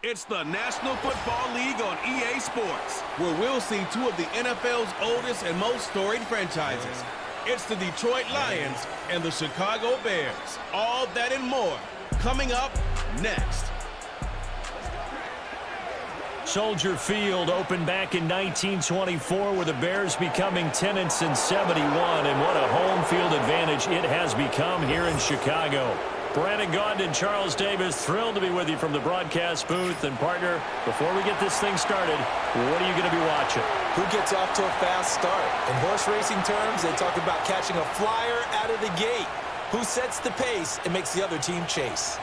It's the National Football League on EA Sports, where we'll see two of the NFL's oldest and most storied franchises. It's the Detroit Lions and the Chicago Bears. All that and more coming up next. Soldier Field opened back in 1924 with the Bears becoming 10-71, and what a home field advantage it has become here in Chicago. Brandon Gaudin and Charles Davis, thrilled to be with you from the broadcast booth. And partner, before we get this thing started, what are you going to be watching? Who gets off to a fast start? In horse racing terms, they talk about catching a flyer out of the gate. Who sets the pace and makes the other team chase?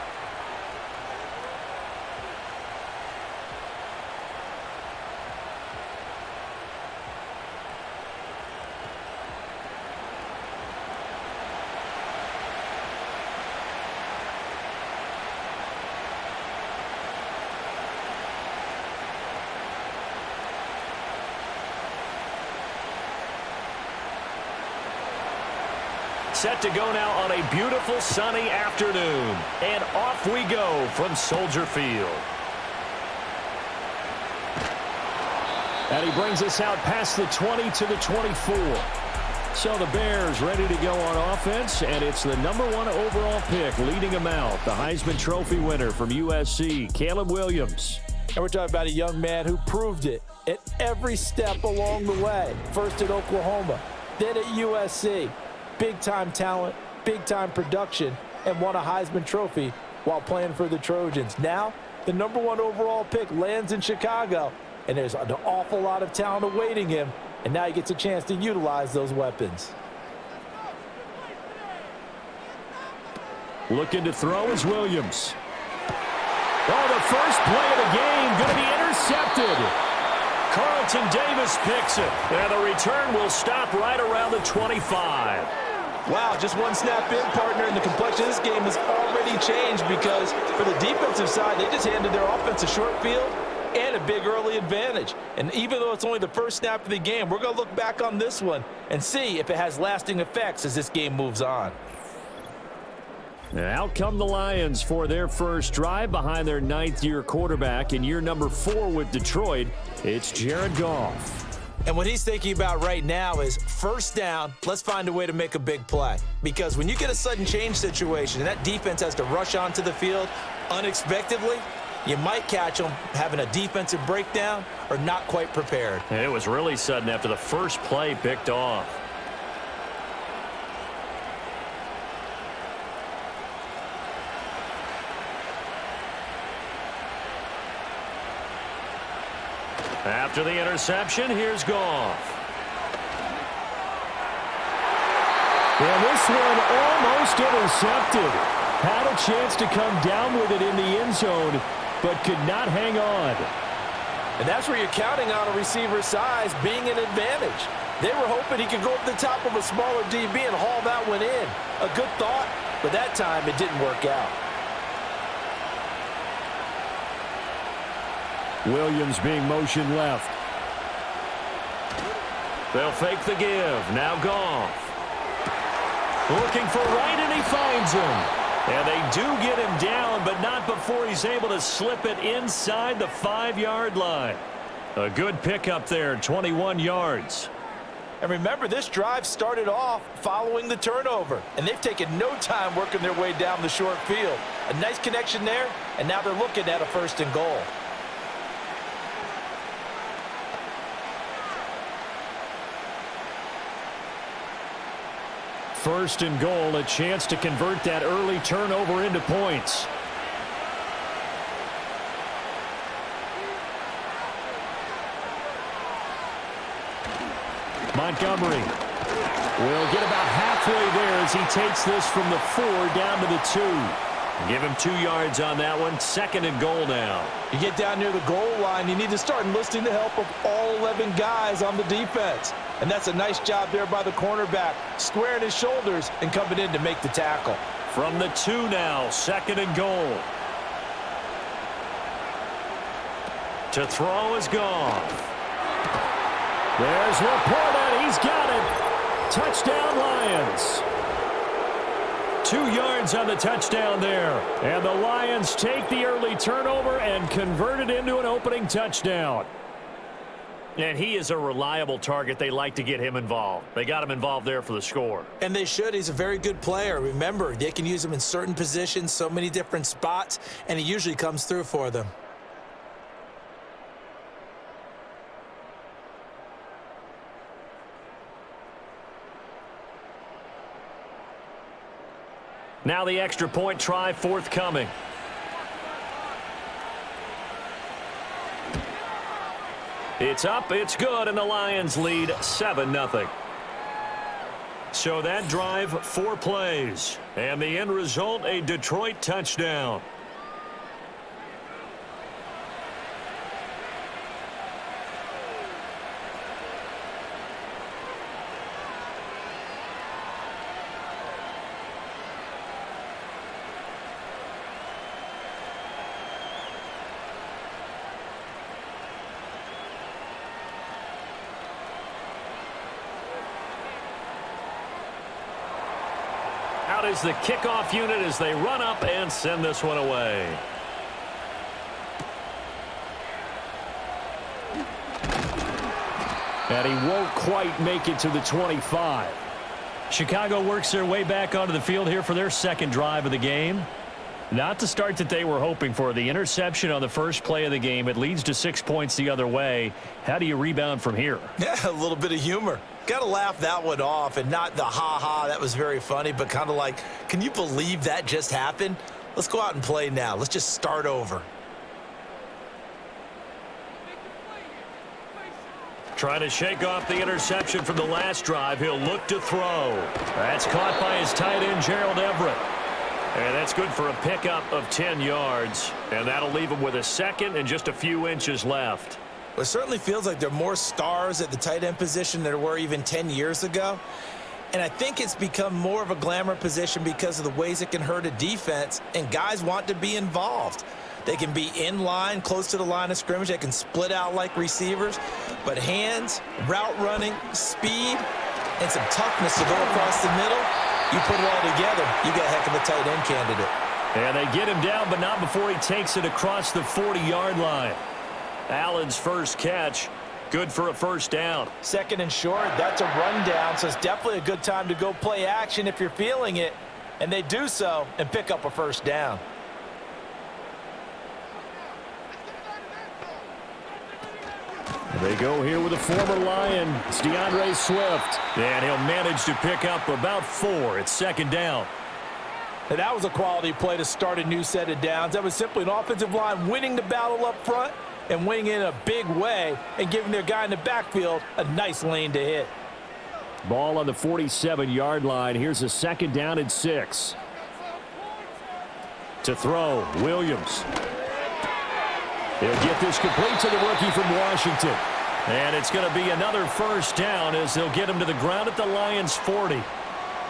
Set to go now on a beautiful sunny afternoon. And off we go from Soldier Field. And he brings us out past the 20 to the 24. So the Bears ready to go on offense, and it's the #1 overall pick leading them out, the Heisman Trophy winner from USC, Caleb Williams. And we're talking about a young man who proved it at every step along the way. First at Oklahoma, then at USC. Big-time talent, big-time production, and won a Heisman Trophy while playing for the Trojans. Now, the #1 overall pick lands in Chicago, and there's an awful lot of talent awaiting him, and now he gets a chance to utilize those weapons. Looking to throw is Williams. Oh, the first play of the game going to be intercepted. Carlton Davis picks it, and the return will stop right around the 25. Wow, just one snap in, partner, and the complexion of this game has already changed because for the defensive side, they just handed their offense a short field and a big early advantage. And even though it's only the first snap of the game, we're going to look back on this one and see if it has lasting effects as this game moves on. Out come the Lions for their first drive behind their 9th-year quarterback in year #4 with Detroit. It's Jared Goff. And what he's thinking about right now is first down, let's find a way to make a big play. Because when you get a sudden change situation and that defense has to rush onto the field unexpectedly, you might catch them having a defensive breakdown or not quite prepared. And it was really sudden after the first play picked off. After the interception, here's Goff. And this one almost intercepted. Had a chance to come down with it in the end zone, but could not hang on. And that's where you're counting on a receiver's size being an advantage. They were hoping he could go up the top of a smaller DB and haul that one in. A good thought, but that time it didn't work out. Williams being motioned left. They'll fake the give. Now Goff. Looking for right, and he finds him. And they do get him down, but not before he's able to slip it inside the 5-yard line. A good pickup there, 21 yards. And remember, this drive started off following the turnover, and they've taken no time working their way down the short field. A nice connection there, and now they're looking at a 1st and goal. First and goal, a chance to convert that early turnover into points. Montgomery will get about halfway there as he takes this from the 4 down to the 2. Give him 2 yards on that one. 2nd and goal now. You get down near the goal line, you need to start enlisting the help of all 11 guys on the defense. And that's a nice job there by the cornerback, squaring his shoulders and coming in to make the tackle. From the 2 now, 2nd and goal. To throw is Goff. There's Laporta. He's got it. Touchdown, Lions. 2 yards on the touchdown there. And the Lions take the early turnover and convert it into an opening touchdown. And he is a reliable target. They like to get him involved. They got him involved there for the score. And they should. He's a very good player. Remember, they can use him in certain positions, so many different spots, and he usually comes through for them. Now the extra point try forthcoming. It's up, it's good, and the Lions lead 7-0. So that drive, 4 plays, and the end result, a Detroit touchdown. Out is the kickoff unit as they run up and send this one away. And he won't quite make it to the 25. Chicago works their way back onto the field here for their second drive of the game. Not the start that they were hoping for. The interception on the first play of the game. It leads to 6 points the other way. How do you rebound from here? Yeah, a little bit of humor. Got to laugh that one off, and not the ha-ha, that was very funny, but kind of like, can you believe that just happened? Let's go out and play now. Let's just start over. Trying to shake off the interception from the last drive. He'll look to throw. That's caught by his tight end, Gerald Everett. And that's good for a pickup of 10 yards. And that'll leave him with a second and just a few inches left. Well, it certainly feels like there are more stars at the tight end position than there were even 10 years ago. And I think it's become more of a glamour position because of the ways it can hurt a defense, and guys want to be involved. They can be in line, close to the line of scrimmage. They can split out like receivers. But hands, route running, speed, and some toughness to go across the middle, you put it all together, you got a heck of a tight end candidate. And they get him down, but not before he takes it across the 40-yard line. Allen's first catch, good for a first down. Second and short, that's a rundown, so it's definitely a good time to go play action if you're feeling it. And they do so and pick up a first down. They go here with a former Lion. It's DeAndre Swift. And he'll manage to pick up about 4. It's second down. And that was a quality play to start a new set of downs. That was simply an offensive line winning the battle up front and winning in a big way and giving their guy in the backfield a nice lane to hit. Ball on the 47-yard line. Here's a second down and 6. To throw, Williams. He'll get this complete to the rookie from Washington. And it's going to be another first down as they'll get him to the ground at the Lions' 40.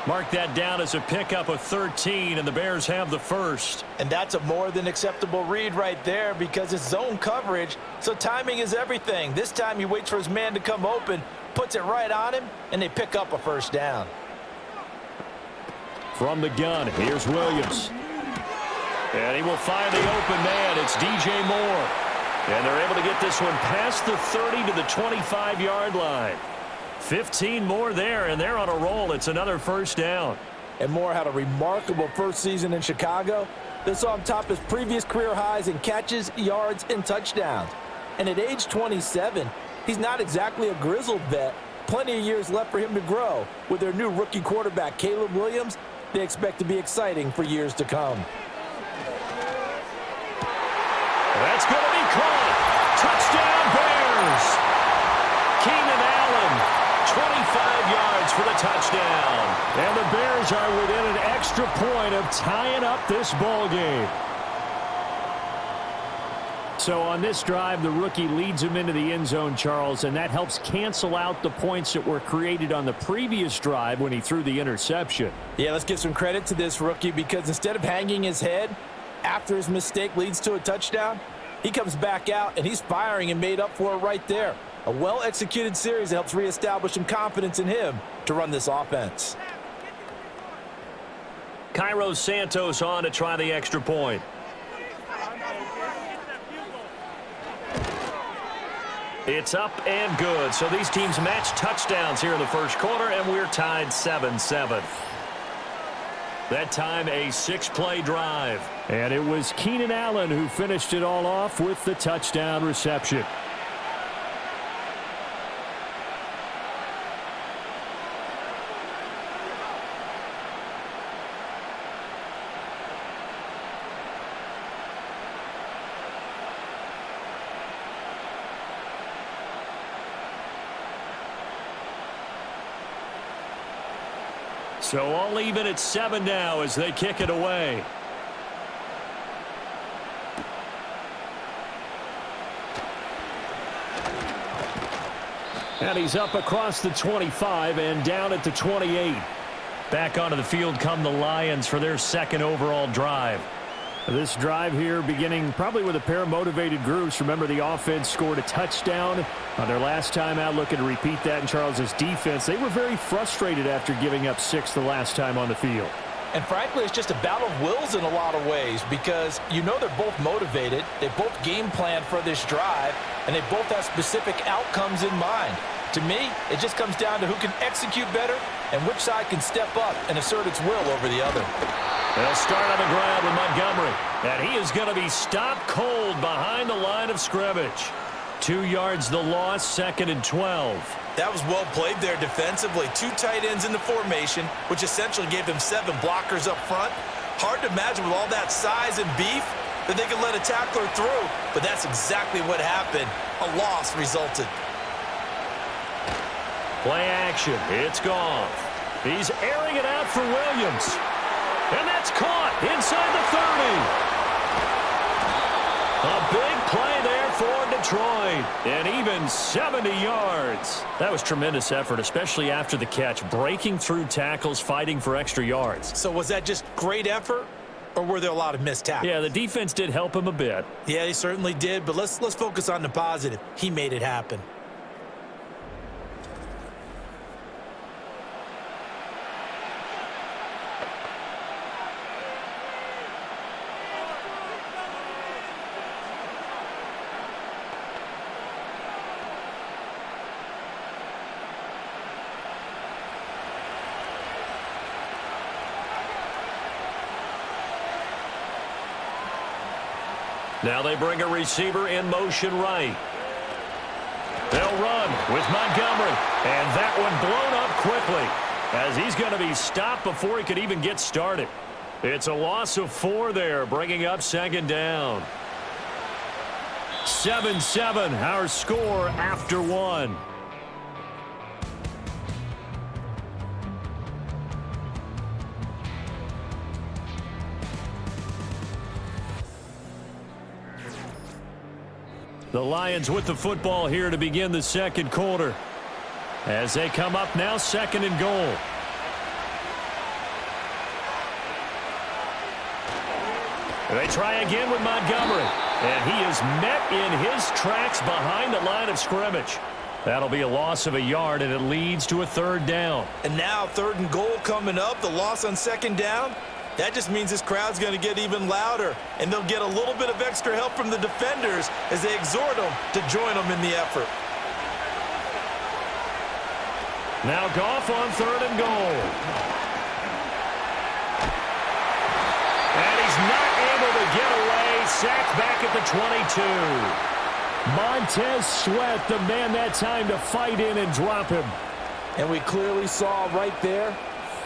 Mark that down as a pickup of 13, and the Bears have the first. And that's a more than acceptable read right there because it's zone coverage, so timing is everything. This time he waits for his man to come open, puts it right on him, and they pick up a first down. From the gun, here's Williams. And he will find the open man. It's DJ Moore. And they're able to get this one past the 30 to the 25-yard line. 15 more there, and they're on a roll. It's another first down. And Moore had a remarkable first season in Chicago. They saw him top his previous career highs in catches, yards, and touchdowns. And at age 27, he's not exactly a grizzled vet. Plenty of years left for him to grow. With their new rookie quarterback, Caleb Williams, they expect to be exciting for years to come. That's going to be caught. Touchdown, Bears. Keenan Allen, 25 yards for the touchdown. And the Bears are within an extra point of tying up this ball game. So on this drive, the rookie leads him into the end zone, Charles, and that helps cancel out the points that were created on the previous drive when he threw the interception. Yeah, let's give some credit to this rookie because instead of hanging his head after his mistake leads to a touchdown, he comes back out and he's firing and made up for it right there. A well-executed series that helps reestablish some confidence in him to run this offense. Cairo Santos on to try the extra point. It's up and good. So these teams match touchdowns here in the first quarter, and we're tied 7-7. That time a 6-play drive. And it was Keenan Allen who finished it all off with the touchdown reception. So all even at 7 now as they kick it away. And he's up across the 25 and down at the 28. Back onto the field come the Lions for their second overall drive. This drive here beginning probably with a pair of motivated groups. Remember, the offense scored a touchdown on their last time out, looking to repeat that in Charles's defense. They were very frustrated after giving up 6 the last time on the field. And frankly, it's just a battle of wills in a lot of ways because you know they're both motivated, they both game plan for this drive, and they both have specific outcomes in mind. To me, it just comes down to who can execute better and which side can step up and assert its will over the other. They'll start on the ground with Montgomery, and he is going to be stopped cold behind the line of scrimmage. 2 yards the loss, 2nd and 12. That was well played there defensively. 2 tight ends in the formation, which essentially gave them 7 blockers up front. Hard to imagine with all that size and beef that they could let a tackler through, but that's exactly what happened. A loss resulted. Play action. It's gone. He's airing it out for Williams. And that's caught inside the 30. A big play there for Detroit. And even 70 yards. That was tremendous effort, especially after the catch. Breaking through tackles, fighting for extra yards. So was that just great effort, or were there a lot of missed tackles? Yeah, the defense did help him a bit. Yeah, he certainly did, but let's focus on the positive. He made it happen. Now they bring a receiver in motion right. They'll run with Montgomery. And that one blown up quickly as he's going to be stopped before he could even get started. It's a loss of 4 there, bringing up 2nd down. 7-7, our score after 1. The Lions with the football here to begin the second quarter. As they come up now, 2nd and goal. They try again with Montgomery. And he is met in his tracks behind the line of scrimmage. That'll be a loss of a yard, and it leads to a 3rd down. And now 3rd and goal coming up, the loss on 2nd down. That just means this crowd's going to get even louder, and they'll get a little bit of extra help from the defenders as they exhort them to join them in the effort. Now Goff on 3rd and goal. And he's not able to get away. Sacked back at the 22. Montez Sweat, the man that time to fight in and drop him. And we clearly saw right there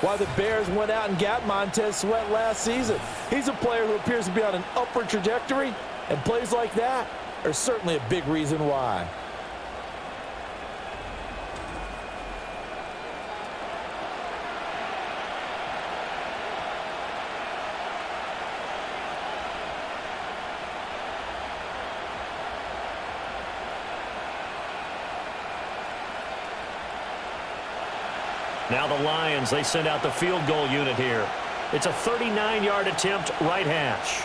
why the Bears went out and got Montez Sweat last season. He's a player who appears to be on an upward trajectory, and plays like that are certainly a big reason why. Now the Lions, they send out the field goal unit here. It's a 39-yard attempt, right hash.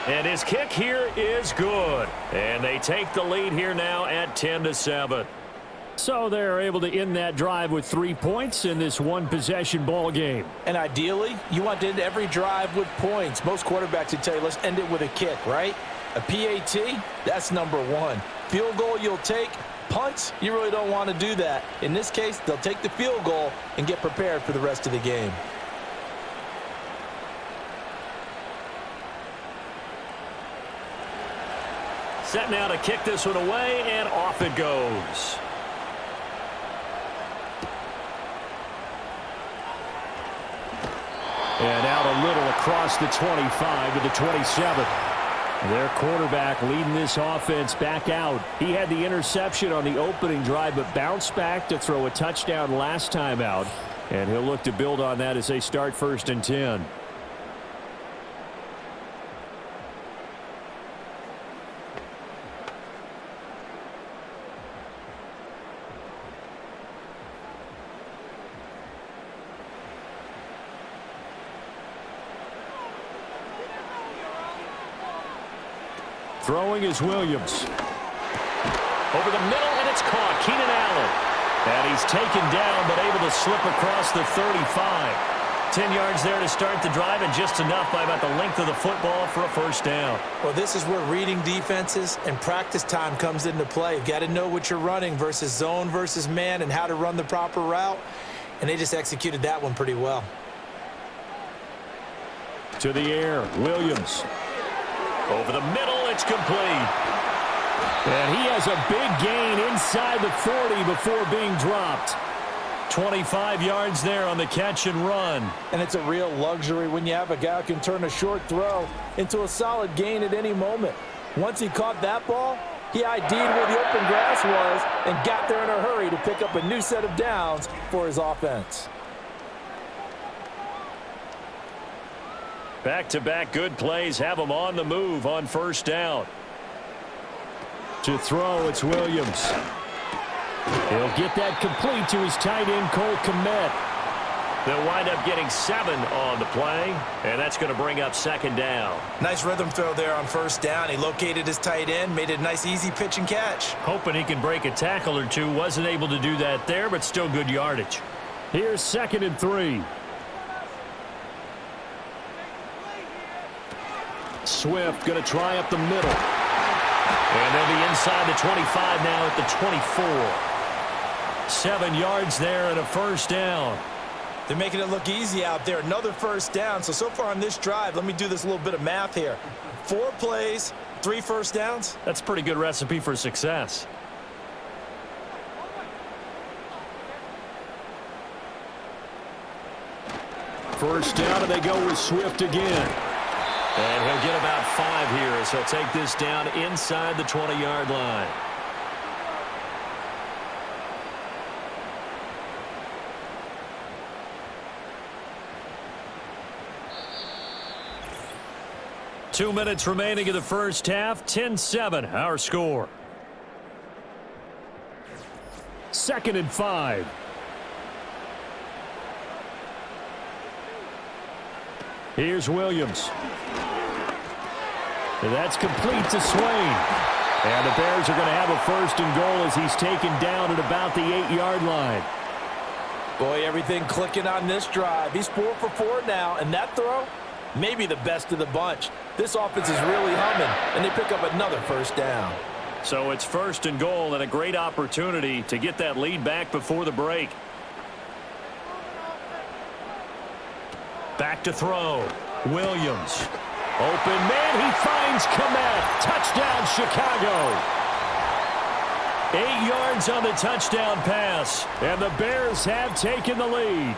And his kick here is good. And they take the lead here now at 10-7. So they're able to end that drive with 3 points in this one-possession ball game. And ideally, you want to end every drive with points. Most quarterbacks would tell you, let's end it with a kick, right? A PAT, that's number one. Field goal you'll take. Punts, you really don't want to do that. In this case, they'll take the field goal and get prepared for the rest of the game. Set now to kick this one away, and off it goes. And out a little across the 25 to the 27. Their quarterback leading this offense back out. He had the interception on the opening drive, but bounced back to throw a touchdown last time out. And he'll look to build on that as they start 1st and 10. Throwing is Williams. Over the middle, and it's caught. Keenan Allen. And he's taken down, but able to slip across the 35. 10 yards there to start the drive, and just enough by about the length of the football for a 1st down. Well, this is where reading defenses and practice time comes into play. You've got to know what you're running versus zone versus man and how to run the proper route. And they just executed that one pretty well. To the air, Williams. Over the middle, it's complete. And he has a big gain inside the 40 before being dropped. 25 yards there on the catch and run. And it's a real luxury when you have a guy who can turn a short throw into a solid gain at any moment. Once he caught that ball, he ID'd where the open grass was and got there in a hurry to pick up a new set of downs for his offense. Back-to-back good plays have him on the move on 1st down. To throw, it's Williams. He'll get that complete to his tight end, Cole Kmet. They'll wind up getting 7 on the play, and that's going to bring up 2nd down. Nice rhythm throw there on 1st down. He located his tight end, made it a nice, easy pitch and catch. Hoping he can break a tackle or two. Wasn't able to do that there, but still good yardage. Here's 2nd and 3. Swift going to try up the middle. And they'll be inside the 25 now at the 24. 7 yards there and a 1st down. They're making it look easy out there. Another 1st down. So far on this drive, let me do this little bit of math here. 4 plays, 3 1st downs. That's a pretty good recipe for success. First down, and they go with Swift again. And he'll get about 5 here as he'll take this down inside the 20-yard line. Two minutes remaining in the first half. 10-7, our score. 2nd and 5. Here's Williams. And that's complete to Swain. And the Bears are going to have a 1st and goal as he's taken down at about the 8-yard line. Boy, everything clicking on this drive. He's 4 for 4 now, and that throw, maybe the best of the bunch. This offense is really humming, and they pick up another 1st down. So it's 1st and goal and a great opportunity to get that lead back before the break. Back to throw. Williams. Open man, he finds Kmet. Touchdown, Chicago. 8 yards on the touchdown pass, and the Bears have taken the lead.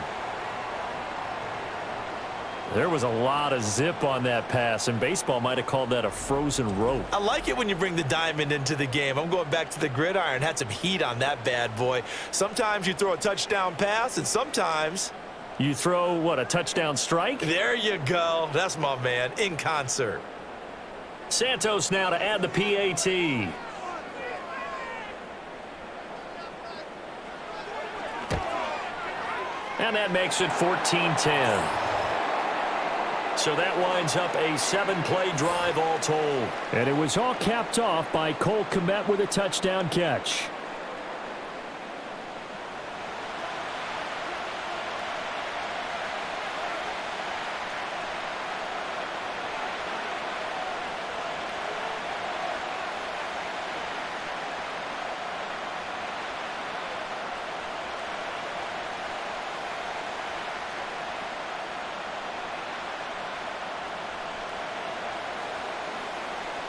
There was a lot of zip on that pass, and baseball might have called that a frozen rope. I like it when you bring the diamond into the game. I'm going back to the gridiron. Had some heat on that bad boy. Sometimes you throw a touchdown pass, and sometimes you throw, what, a touchdown strike? There you go. That's my man, in concert. Santos now to add the PAT. And that makes it 14-10. So that winds up a 7-play drive all told. And it was all capped off by Cole Kmet with a touchdown catch.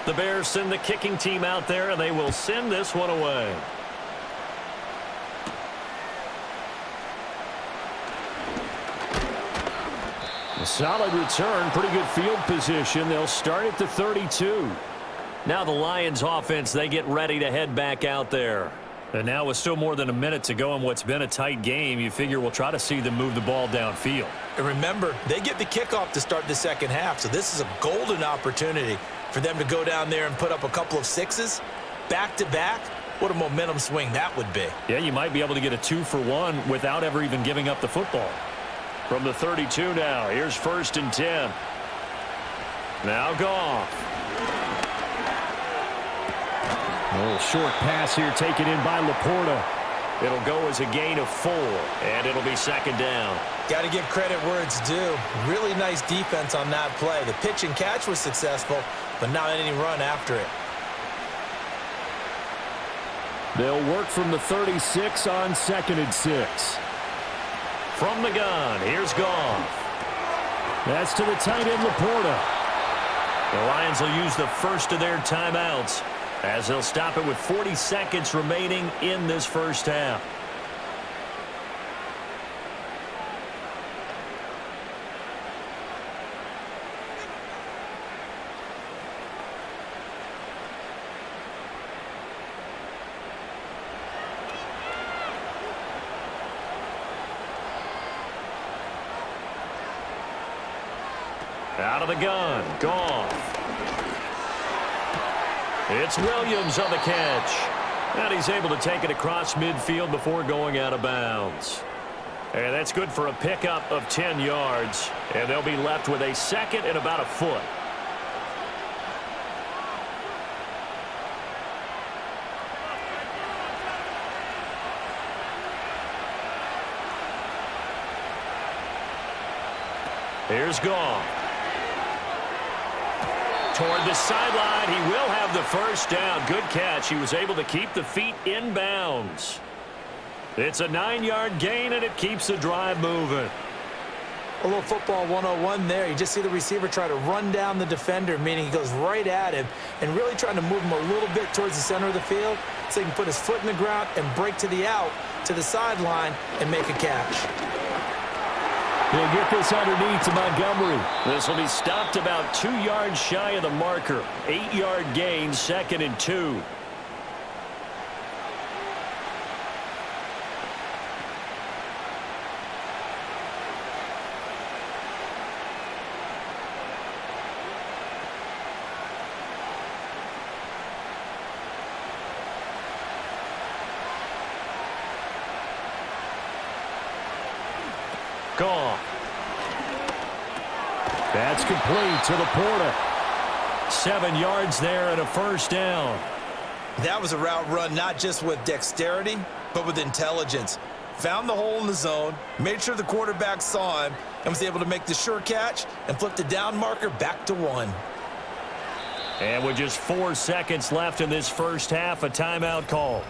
The Bears send the kicking team out there, and they will send this one away. A solid return, pretty good field position. They'll start at the 32. Now the Lions offense, they get ready to head back out there. And now with still more than a minute to go in what's been a tight game, you figure we'll try to see them move the ball downfield. And remember, they get the kickoff to start the second half, so this is a golden opportunity for them to go down there and put up a couple of sixes back-to-back. What a momentum swing that would be. Yeah, you might be able to get a 2-for-1 without ever even giving up the football. From the 32 now, here's 1st and 10. Now Goff. A little short pass here taken in by Laporta. It'll go as a gain of 4, and it'll be 2nd down. Got to give credit where it's due. Really nice defense on that play. The pitch and catch was successful, but not any run after it. They'll work from the 36 on 2nd and 6. From the gun, here's Goff. That's to the tight end, Laporta. The Lions will use the first of their timeouts as they'll stop it with 40 seconds remaining in this first half. Out of the gun, Goff. It's Williams on the catch. And he's able to take it across midfield before going out of bounds. And that's good for a pickup of 10 yards. And they'll be left with a 2nd and about a foot. Here's Goff. Toward the sideline, he will have the first down. Good catch. He was able to keep the feet in bounds. It's a 9-yard gain, and it keeps the drive moving. A little football 101 there. You just see the receiver try to run down the defender, meaning he goes right at him and really trying to move him a little bit towards the center of the field so he can put his foot in the ground and break to the out, to the sideline, and make a catch. He'll get this underneath to Montgomery. This will be stopped about 2 yards shy of the marker. 8-yard gain, 2nd and 2. Goff. That's complete to Laporta. 7 yards there and a first down. That was a route run not just with dexterity, but with intelligence. Found the hole in the zone, made sure the quarterback saw him, and was able to make the sure catch and flip the down marker back to 1. And with just 4 seconds left in this first half, a timeout call.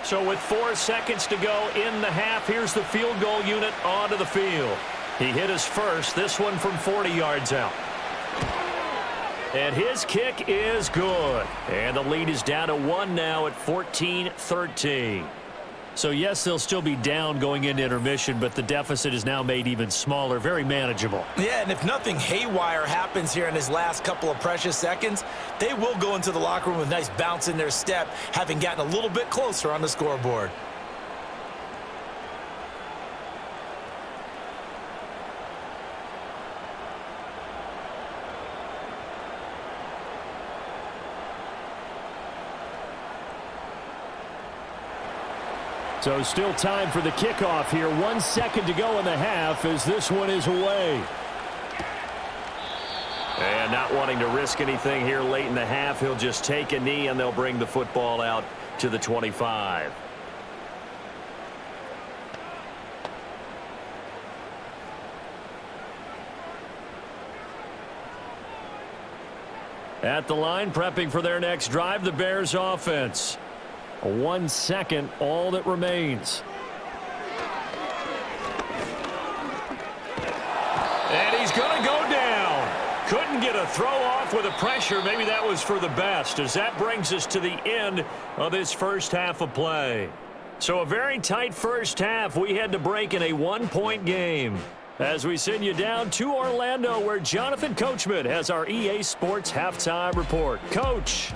So with 4 seconds to go in the half, here's the field goal unit onto the field. He hit his first, this one from 40 yards out. And his kick is good. And the lead is down to 1 now at 14-13. So yes, they'll still be down going into intermission, but the deficit is now made even smaller, very manageable. Yeah, and if nothing haywire happens here in his last couple of precious seconds, they will go into the locker room with a nice bounce in their step, having gotten a little bit closer on the scoreboard. So still time for the kickoff here. 1 second to go in the half as this one is away. And not wanting to risk anything here late in the half, he'll just take a knee and they'll bring the football out to the 25. At the line, prepping for their next drive, the Bears offense. 1 second, all that remains. And he's going to go down. Couldn't get a throw off with the pressure. Maybe that was for the best, as that brings us to the end of this first half of play. So a very tight first half. We had to break in a 1-point game. As we send you down to Orlando, where Jonathan Coachman has our EA Sports Halftime Report. Coach.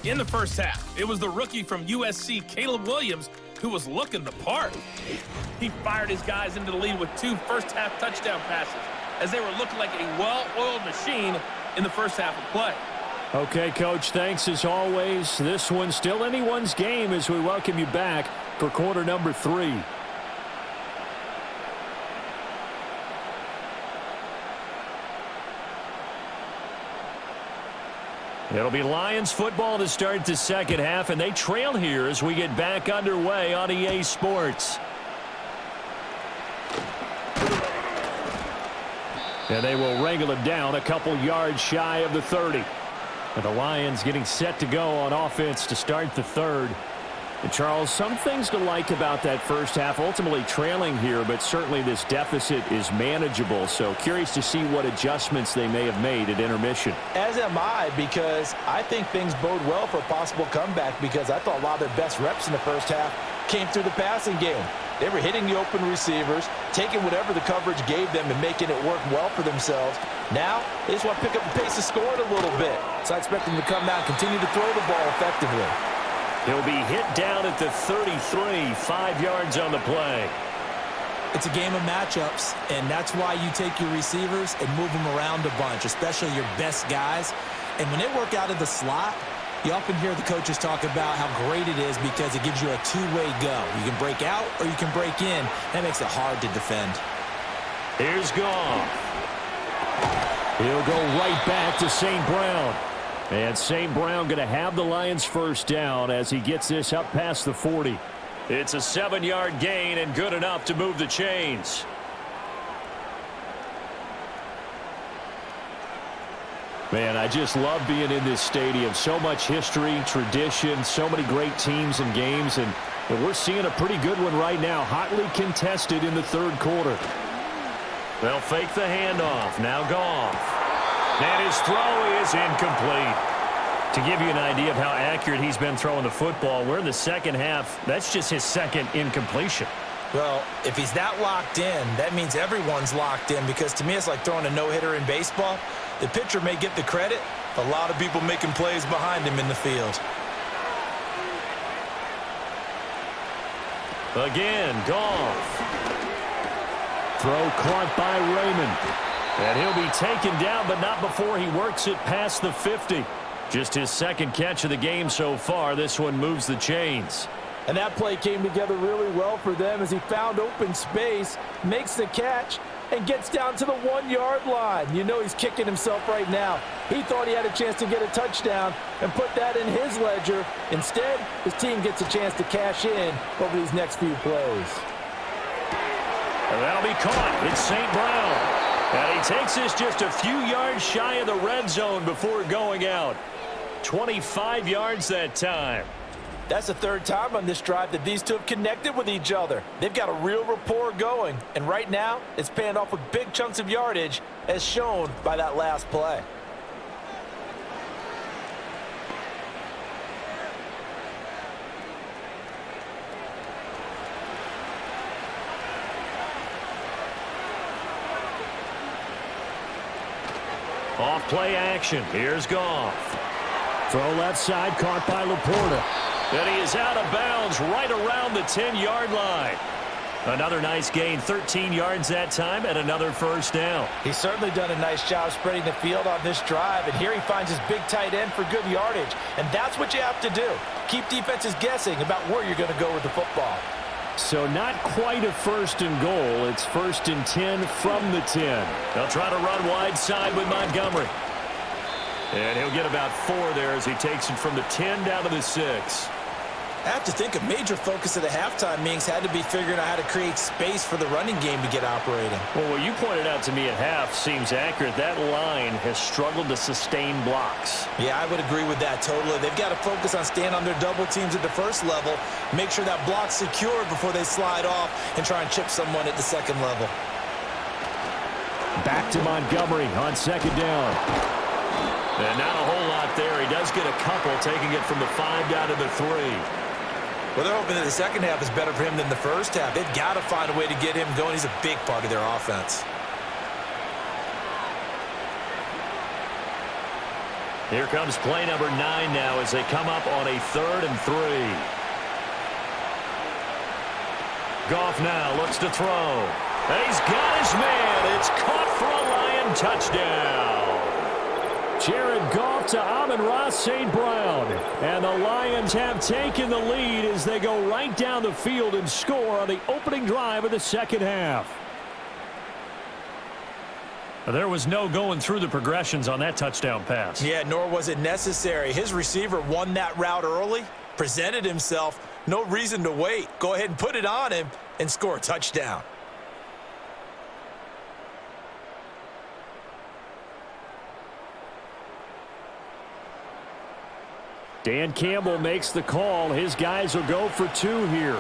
In the first half, it was the rookie from USC, Caleb Williams, who was looking the part. He fired his guys into the lead with 2 first-half touchdown passes, as they were looking like a well-oiled machine in the first half of play. Okay, Coach, thanks as always. This one's still anyone's game as we welcome you back for quarter number 3. It'll be Lions football to start the second half, and they trail here as we get back underway on EA Sports. And they will wrangle him down a couple yards shy of the 30. And the Lions getting set to go on offense to start the third. And Charles, some things to like about that first half, ultimately trailing here, but certainly this deficit is manageable. So curious to see what adjustments they may have made at intermission. As am I, because I think things bode well for a possible comeback, because I thought a lot of their best reps in the first half came through the passing game. They were hitting the open receivers, taking whatever the coverage gave them and making it work well for themselves. Now, they just want to pick up the pace of scoring a little bit. So I expect them to come out and continue to throw the ball effectively. He'll be hit down at the 33, 5 yards on the play. It's a game of matchups, and that's why you take your receivers and move them around a bunch, especially your best guys. And when they work out of the slot, you often hear the coaches talk about how great it is because it gives you a two-way go. You can break out or you can break in. That makes it hard to defend. Here's Goff. He'll go right back to St. Brown. And St. Brown going to have the Lions first down as he gets this up past the 40. It's a 7-yard gain and good enough to move the chains. Man, I just love being in this stadium. So much history, tradition, so many great teams and games, and we're seeing a pretty good one right now, hotly contested in the third quarter. They'll fake the handoff. Now Goff. And his throw is incomplete. To give you an idea of how accurate he's been throwing the football, we're in the second half. That's just his second incompletion. Well, if he's that locked in, that means everyone's locked in, because to me it's like throwing a no-hitter in baseball. The pitcher may get the credit, a lot of people making plays behind him in the field. Again, Goff. Throw caught by Raymond. And he'll be taken down, but not before he works it past the 50. Just his second catch of the game so far. This one moves the chains. And that play came together really well for them as he found open space, makes the catch, and gets down to the 1-yard line. You know he's kicking himself right now. He thought he had a chance to get a touchdown and put that in his ledger. Instead, his team gets a chance to cash in over these next few plays. And that'll be caught. It's St. Brown. And he takes this just a few yards shy of the red zone before going out. 25 yards that time. That's the third time on this drive that these two have connected with each other. They've got a real rapport going, and right now it's paying off with big chunks of yardage, as shown by that last play. Off play action. Here's Goff. Throw left side, caught by Laporta. And he is out of bounds right around the 10-yard line. Another nice gain, 13 yards that time, and another first down. He's certainly done a nice job spreading the field on this drive, and here he finds his big tight end for good yardage. And that's what you have to do. Keep defenses guessing about where you're going to go with the football. So not quite a first and goal. It's first and 10 from the 10. They'll try to run wide side with Montgomery. And he'll get about 4 there as he takes it from the 10 down to the 6. I have to think a major focus of the halftime meetings had to be figuring out how to create space for the running game to get operating. Well, what you pointed out to me at half seems accurate. That line has struggled to sustain blocks. Yeah, I would agree with that totally. They've got to focus on staying on their double teams at the first level, make sure that block's secured before they slide off and try and chip someone at the second level. Back to Montgomery on 2nd down. And not a whole lot there. He does get a couple, taking it from the 5 down to the 3. Well, they're hoping that the second half is better for him than the first half. They've got to find a way to get him going. He's a big part of their offense. Here comes play number 9 now as they come up on a 3rd and 3. Goff now looks to throw. And he's got his man. It's caught for a Lion touchdown. Jared Goff to Amon-Ra St. Brown. And the Lions have taken the lead as they go right down the field and score on the opening drive of the second half. There was no going through the progressions on that touchdown pass. Yeah, nor was it necessary. His receiver won that route early, presented himself. No reason to wait. Go ahead and put it on him and score a touchdown. Dan Campbell makes the call. His guys will go for 2 here.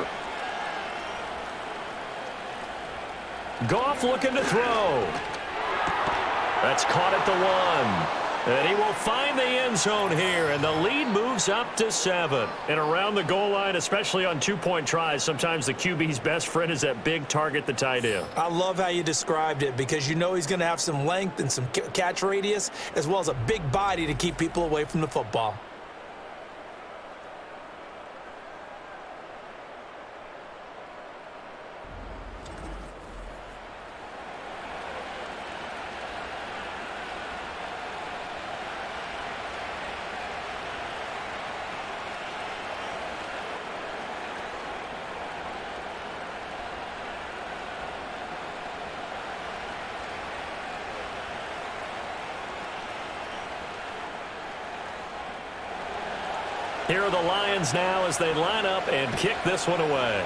Goff looking to throw. That's caught at the 1. And he will find the end zone here, and the lead moves up to 7. And around the goal line, especially on 2-point tries, sometimes the QB's best friend is that big target, the tight end. I love how you described it because you know he's going to have some length and some catch radius as well as a big body to keep people away from the football. Here are the Lions now as they line up and kick this one away.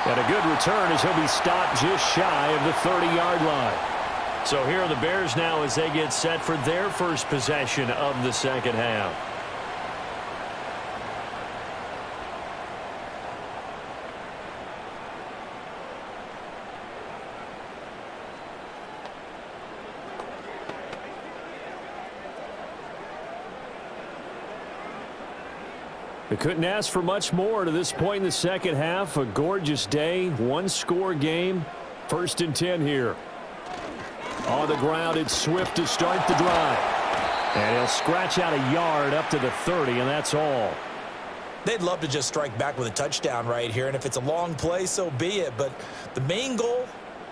And a good return as he'll be stopped just shy of the 30-yard line. So here are the Bears now as they get set for their first possession of the second half. They couldn't ask for much more to this point in the second half. A gorgeous day, 1-score game. 1st and 10 here. On the ground, it's Swift to start the drive. And he'll scratch out a yard up to the 30, and that's all. They'd love to just strike back with a touchdown right here, and if it's a long play, so be it. But the main goal,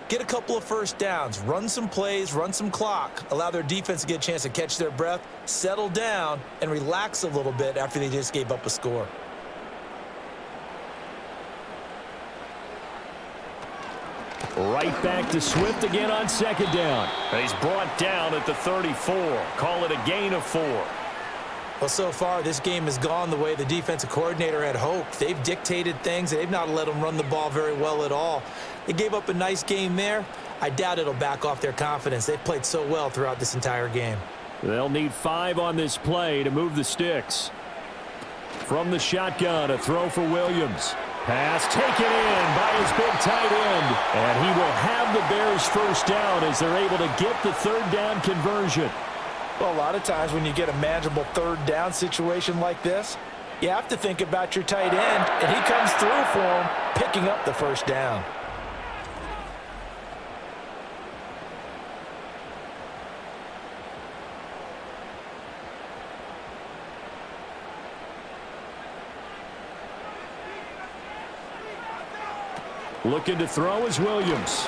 get a couple of first downs, run some plays, run some clock, allow their defense to get a chance to catch their breath, settle down, and relax a little bit after they just gave up a score. Right back to Swift again on 2nd down. And he's brought down at the 34. Call it a gain of 4. Well, so far, this game has gone the way the defensive coordinator had hoped. They've dictated things, and they've not let them run the ball very well at all. They gave up a nice game there. I doubt it'll back off their confidence. They've played so well throughout this entire game. They'll need 5 on this play to move the sticks. From the shotgun, a throw for Williams. Pass taken in by his big tight end. And he will have the Bears first down as they're able to get the 3rd down conversion. Well, a lot of times when you get a manageable 3rd down situation like this, you have to think about your tight end, and he comes through for him, picking up the 1st down. Looking to throw is Williams.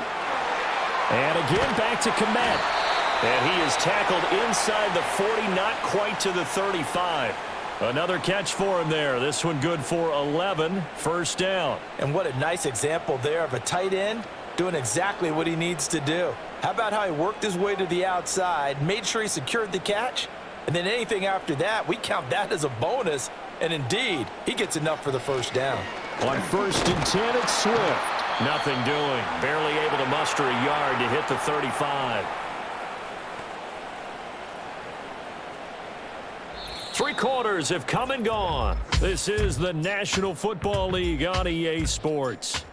And again back to Komet. And he is tackled inside the 40, not quite to the 35. Another catch for him there. This one good for 11, 1st down. And what a nice example there of a tight end doing exactly what he needs to do. How about how he worked his way to the outside, made sure he secured the catch, and then anything after that, we count that as a bonus. And indeed, he gets enough for the first down. On 1st and 10, it's Swift. Nothing doing. Barely able to muster a yard to hit the 35. 3 quarters have come and gone. This is the National Football League on EA Sports.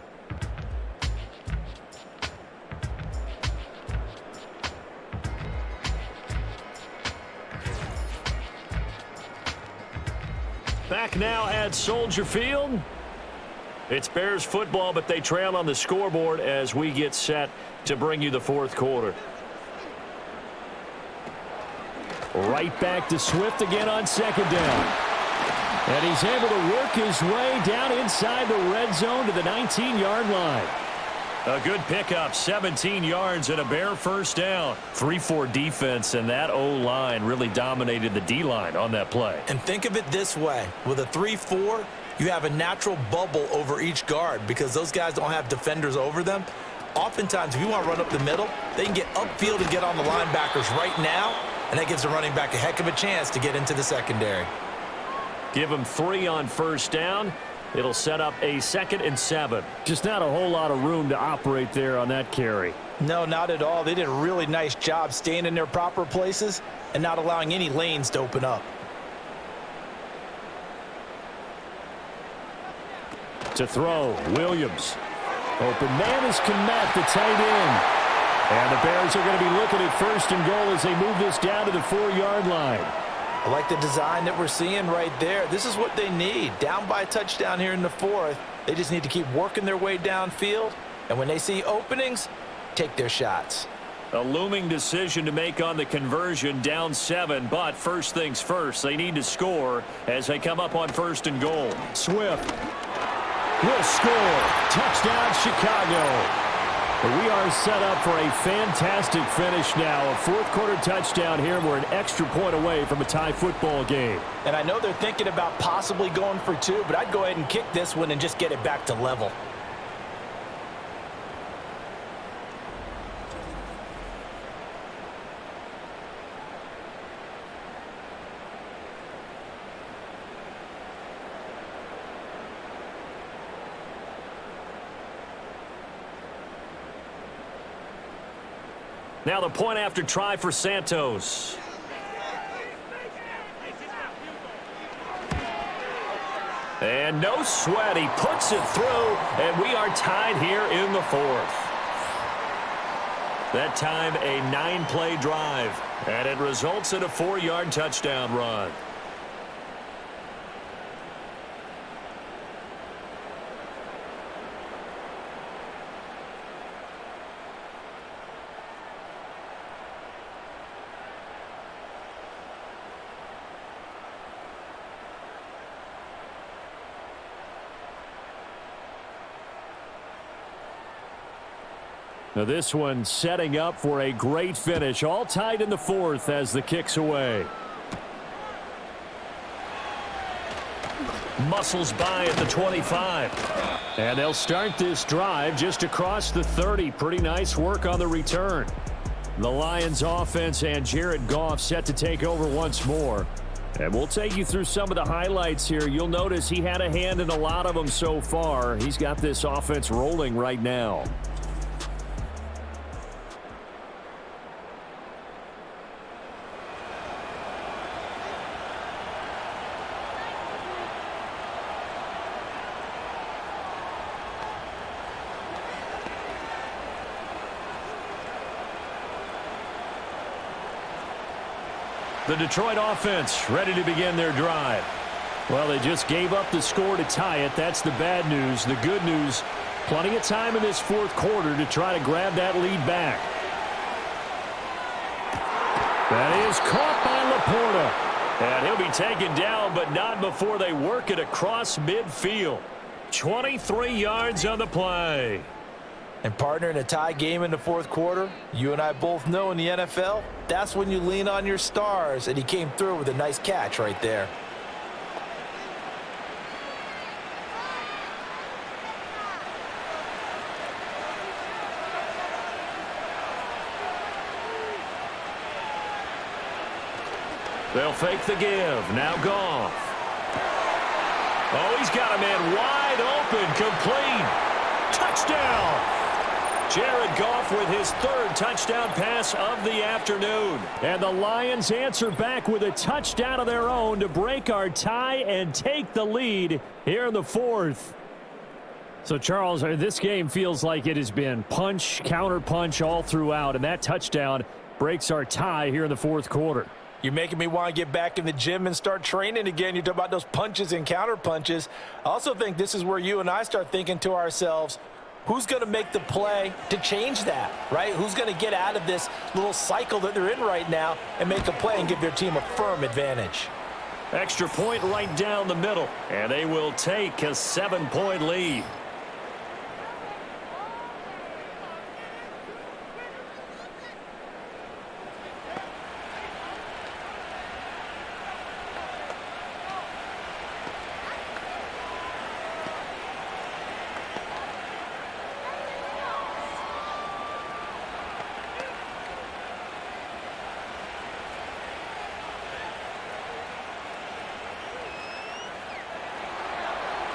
Back now at Soldier Field. It's Bears football, but they trail on the scoreboard as we get set to bring you the 4th quarter. Right back to Swift again on 2nd down. And he's able to work his way down inside the red zone to the 19-yard line. A good pickup, 17 yards and a Bear first down. 3-4 defense, and that O-line really dominated the D-line on that play. And think of it this way. With a 3-4, you have a natural bubble over each guard because those guys don't have defenders over them. Oftentimes, if you want to run up the middle, they can get upfield and get on the linebackers right now, and that gives the running back a heck of a chance to get into the secondary. Give him 3 on first down. It'll set up a 2nd and 7. Just not a whole lot of room to operate there on that carry. No, not at all. They did a really nice job staying in their proper places and not allowing any lanes to open up. To throw, Williams. Open man is Kmet, the tight end. And the Bears are going to be looking at 1st and goal as they move this down to the 4-yard line. I like the design that we're seeing right there. This is what they need. Down by a touchdown here in the 4th. They just need to keep working their way downfield. And when they see openings, take their shots. A looming decision to make on the conversion, down 7. But first things first, they need to score as they come up on 1st and goal. Swift will score. Touchdown, Chicago. We are set up for a fantastic finish now. A 4th quarter touchdown here. We're an extra point away from a tie football game. And I know they're thinking about possibly going for 2, but I'd go ahead and kick this one and just get it back to level. Now the point after try for Santos. And no sweat. He puts it through, and we are tied here in the 4th. That time a 9-play drive, and it results in a 4-yard touchdown run. Now this one setting up for a great finish. All tied in the 4th as the kick's away. Muscles by at the 25. And they'll start this drive just across the 30. Pretty nice work on the return. The Lions offense and Jared Goff set to take over once more. And we'll take you through some of the highlights here. You'll notice he had a hand in a lot of them so far. He's got this offense rolling right now. The Detroit offense ready to begin their drive. Well, they just gave up the score to tie it. That's the bad news. The good news, plenty of time in this 4th quarter to try to grab that lead back. That is caught by Laporta. And he'll be taken down, but not before they work it across midfield. 23 yards on the play. And partner, in a tie game in the 4th quarter, you and I both know in the NFL, that's when you lean on your stars, and he came through with a nice catch right there. They'll fake the give. Now Goff. Oh, he's got a man wide open. Complete. Touchdown. Jared Goff with his third touchdown pass of the afternoon. And the Lions answer back with a touchdown of their own to break our tie and take the lead here in the fourth. So, Charles, this game feels like it has been punch, counter punch all throughout, and that touchdown breaks our tie here in the fourth quarter. You're making me want to get back in the gym and start training again. You talk about those punches and counter punches. I also think this is where you and I start thinking to ourselves, who's going to make the play to change that, right? Who's going to get out of this little cycle that they're in right now and make a play and give their team a firm advantage? Extra point right down the middle, and they will take a 7-point lead.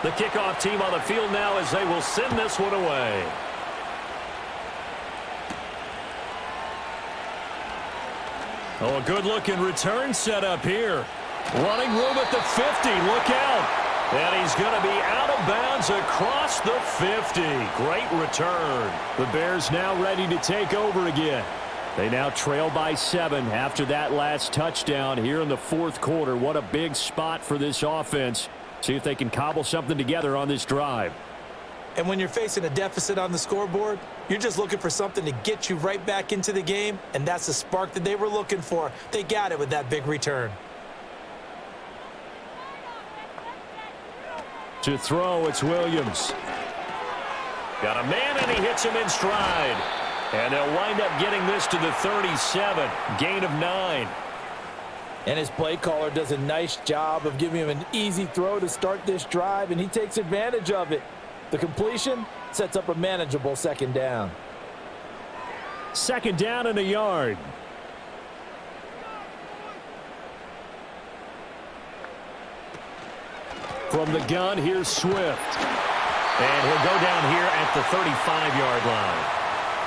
The kickoff team on the field now as they will send this one away. Oh, a good-looking return set up here. Running room at the 50. Look out. And he's going to be out of bounds across the 50. Great return. The Bears now ready to take over again. They now trail by 7 after that last touchdown here in the fourth quarter. What a big spot for this offense. See if they can cobble something together on this drive. And when you're facing a deficit on the scoreboard, you're just looking for something to get you right back into the game, and that's the spark that they were looking for. They got it with that big return. To throw, it's Williams. Got a man, and he hits him in stride. And they'll wind up getting this to the 37. Gain of 9. And his play caller does a nice job of giving him an easy throw to start this drive, and he takes advantage of it. The completion sets up a manageable second down. Second down and a yard. From the gun, here's Swift. And he'll go down here at the 35-yard line.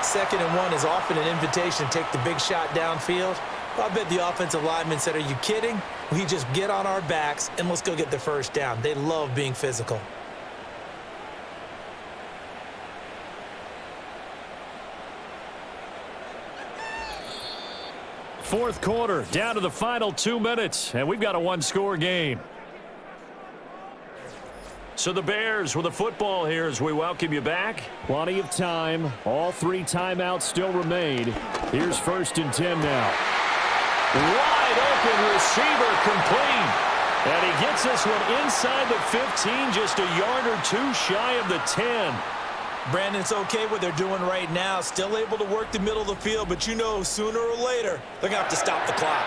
2nd and 1 is often an invitation to take the big shot downfield. I bet the offensive lineman said, are you kidding? We just get on our backs and let's go get the first down. They love being physical. Fourth quarter, down to the final 2 minutes, and we've got a one-score game. So the Bears with the football here as we welcome you back. Plenty of time. All 3 timeouts still remain. Here's 1st and 10 now. Wide open receiver complete. And he gets this one inside the 15, just a yard or 2 shy of the 10. Brandon, it's okay what they're doing right now. Still able to work the middle of the field, but you know sooner or later they're going to have to stop the clock.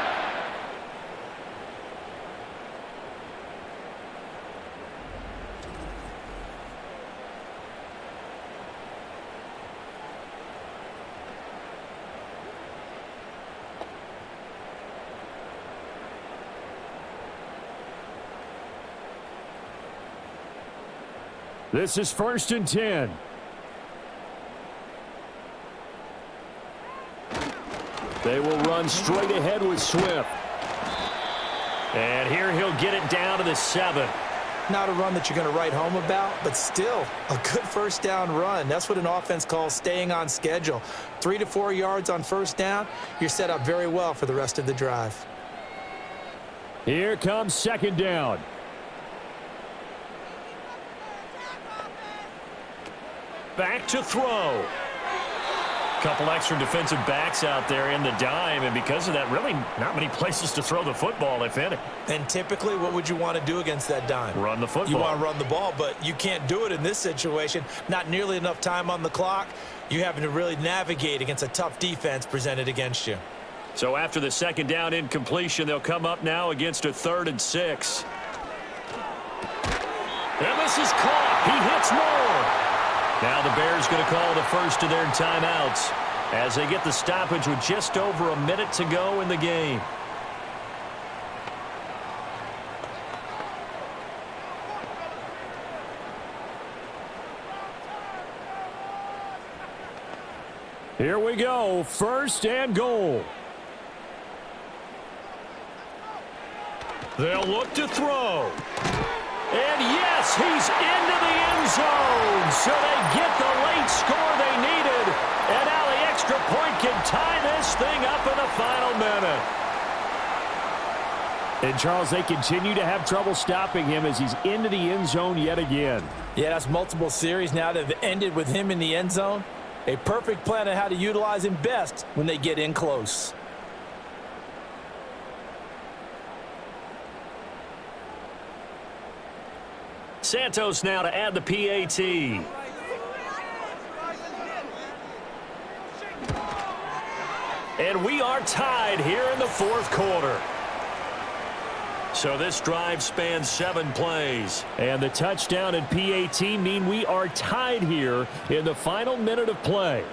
This is 1st and 10. They will run straight ahead with Swift. And here he'll get it down to the 7. Not a run that you're going to write home about, but still a good first down run. That's what an offense calls staying on schedule. 3 to 4 yards on first down, you're set up very well for the rest of the drive. Here comes 2nd down. Back to throw. Couple extra defensive backs out there in the dime, and because of that, really not many places to throw the football, if any. And typically, what would you want to do against that dime? Run the football. You want to run the ball, but you can't do it in this situation. Not nearly enough time on the clock. You're having to really navigate against a tough defense presented against you. So after the 2nd down incompletion, they'll come up now against a 3rd and 6. And this is caught. He hits more. Now the Bears going to call the first of their timeouts as they get the stoppage with just over a minute to go in the game. Here we go, 1st and goal. They'll look to throw. And yes, he's into the end zone. So they get the late score they needed. And now the extra point can tie this thing up in the final minute. And, Charles, they continue to have trouble stopping him as he's into the end zone yet again. Yeah, that's multiple series now that have ended with him in the end zone. A perfect plan on how to utilize him best when they get in close. Santos now to add the PAT. And we are tied here in the 4th quarter. So this drive spans 7 plays. And the touchdown and PAT mean we are tied here in the final minute of play.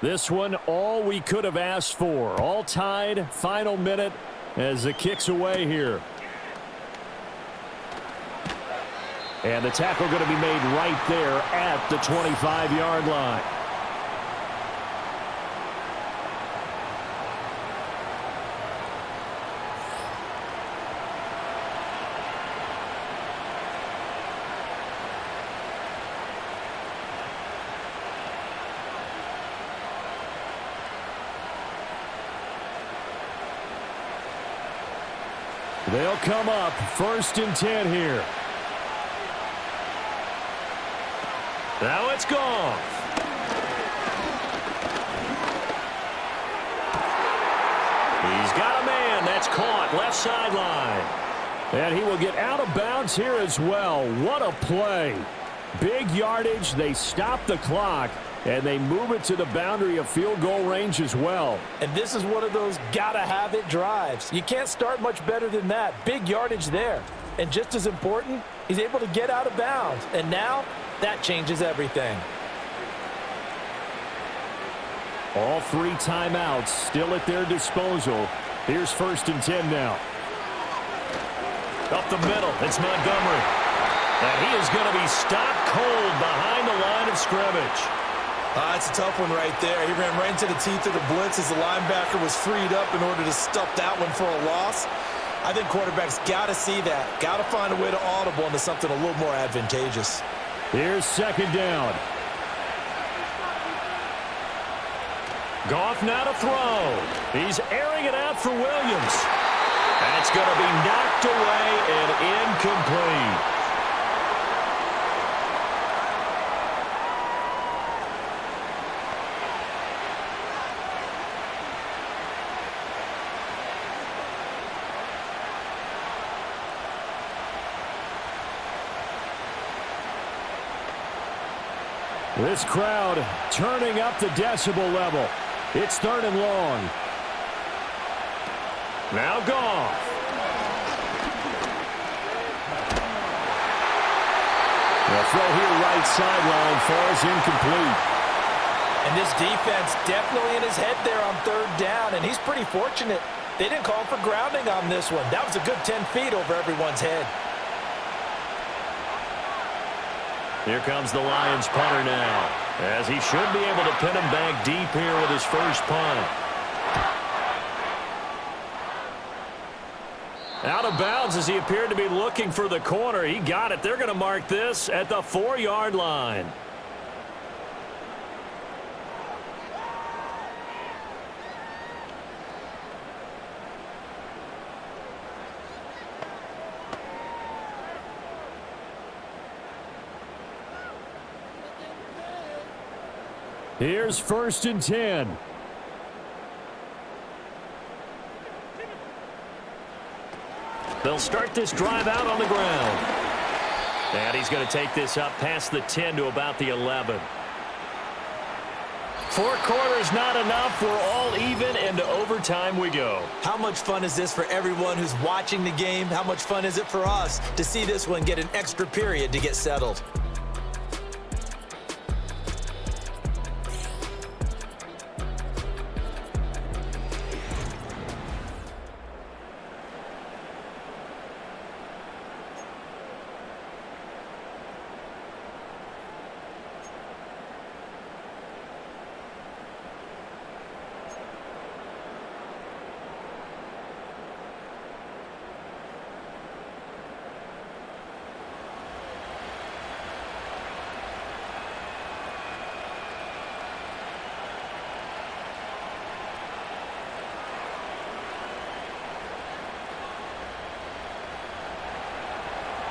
This one, all we could have asked for. All tied, final minute as the kick's away here. And the tackle going to be made right there at the 25-yard line. They'll come up 1st and 10 here. Now it's gone. He's got a man. That's caught left sideline. And he will get out of bounds here as well. What a play. Big yardage. They stop the clock, and they move it to the boundary of field goal range as well. And this is one of those gotta-have-it drives. You can't start much better than that. Big yardage there. And just as important, he's able to get out of bounds. And now, that changes everything. All 3 timeouts still at their disposal. Here's 1st and 10 now. Up the middle, it's Montgomery. And he is going to be stopped cold behind the line of scrimmage. It's a tough one right there. He ran right into the teeth of the blitz as the linebacker was freed up in order to stuff that one for a loss. I think quarterbacks got to see that. Got to find a way to audible into something a little more advantageous. Here's 2nd down. Goff now to throw. He's airing it out for Williams. That's going to be knocked away and incomplete. This crowd turning up the decibel level. It's 3rd and long. Now Goff. The throw here right sideline falls incomplete. And this defense definitely in his head there on 3rd down, and he's pretty fortunate. They didn't call for grounding on this one. That was a good 10 feet over everyone's head. Here comes the Lions punter now, as he should be able to pin him back deep here with his first punt. Out of bounds as he appeared to be looking for the corner. He got it. They're going to mark this at the 4-yard line. Here's 1st and 10. They'll start this drive out on the ground. And he's going to take this up past the 10 to about the 11. 4 quarters not enough. We're all even, and to overtime we go. How much fun is this for everyone who's watching the game? How much fun is it for us to see this one get an extra period to get settled?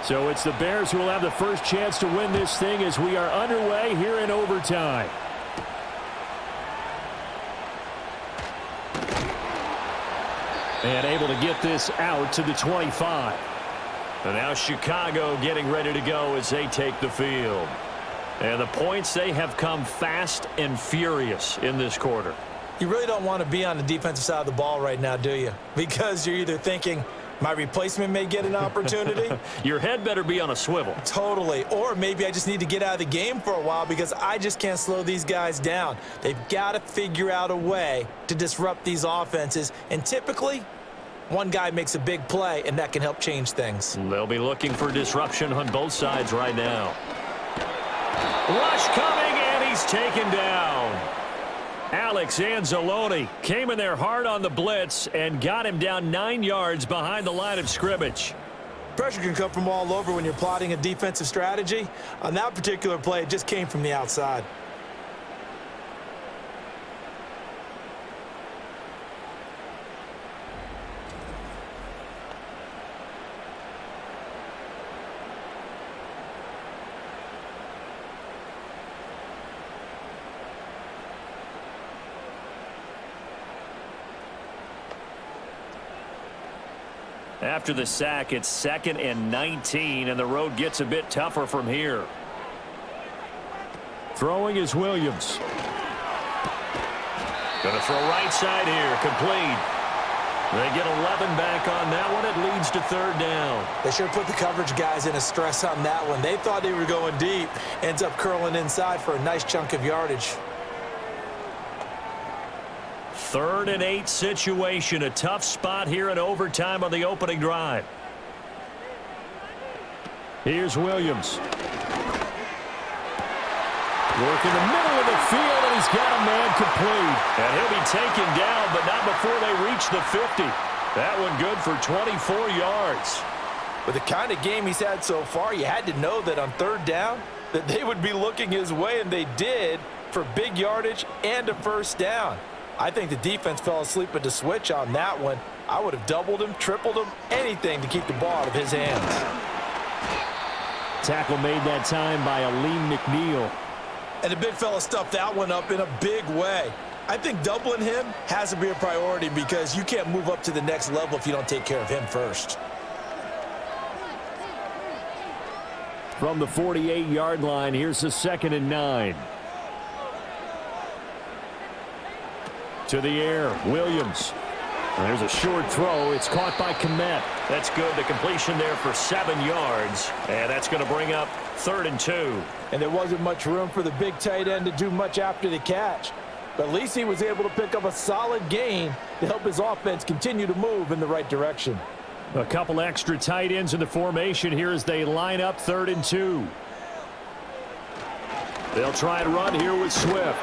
So it's the Bears who will have the first chance to win this thing as we are underway here in overtime. And able to get this out to the 25. And now Chicago getting ready to go as they take the field. And the points, they have come fast and furious in this quarter. You really don't want to be on the defensive side of the ball right now, do you? Because you're either thinking, my replacement may get an opportunity. Your head better be on a swivel. Totally. Or maybe I just need to get out of the game for a while because I just can't slow these guys down. They've got to figure out a way to disrupt these offenses. And typically, one guy makes a big play, and that can help change things. They'll be looking for disruption on both sides right now. Rush coming, and he's taken down. Alex Anzalone came in there hard on the blitz and got him down 9 yards behind the line of scrimmage. Pressure can come from all over when you're plotting a defensive strategy. On that particular play, it just came from the outside. After the sack, it's 2nd and 19, and the road gets a bit tougher from here. Throwing is Williams. Going to throw right side here, complete. They get 11 back on that one. It leads to 3rd down. They sure put the coverage guys in a stress on that one. They thought they were going deep. Ends up curling inside for a nice chunk of yardage. 3rd and 8 situation. A tough spot here in overtime on the opening drive. Here's Williams. Working the middle of the field, and he's got a man complete. And he'll be taken down, but not before they reach the 50. That one good for 24 yards. With the kind of game he's had so far, you had to know that on 3rd down that they would be looking his way, and they did, for big yardage and a 1st down. I think the defense fell asleep at the switch on that one. I would have doubled him, tripled him, anything to keep the ball out of his hands. Tackle made that time by Aleem McNeil. And the big fella stuffed that one up in a big way. I think doubling him has to be a priority because you can't move up to the next level if you don't take care of him first. From the 48-yard line, here's the 2nd and 9. To the air, Williams. There's a short throw. It's caught by Kmet. That's good. The completion there for 7 yards. And that's going to bring up 3rd and 2. And there wasn't much room for the big tight end to do much after the catch. But at least he was able to pick up a solid gain to help his offense continue to move in the right direction. A couple extra tight ends in the formation here as they line up 3rd and 2. They'll try and run here with Swift.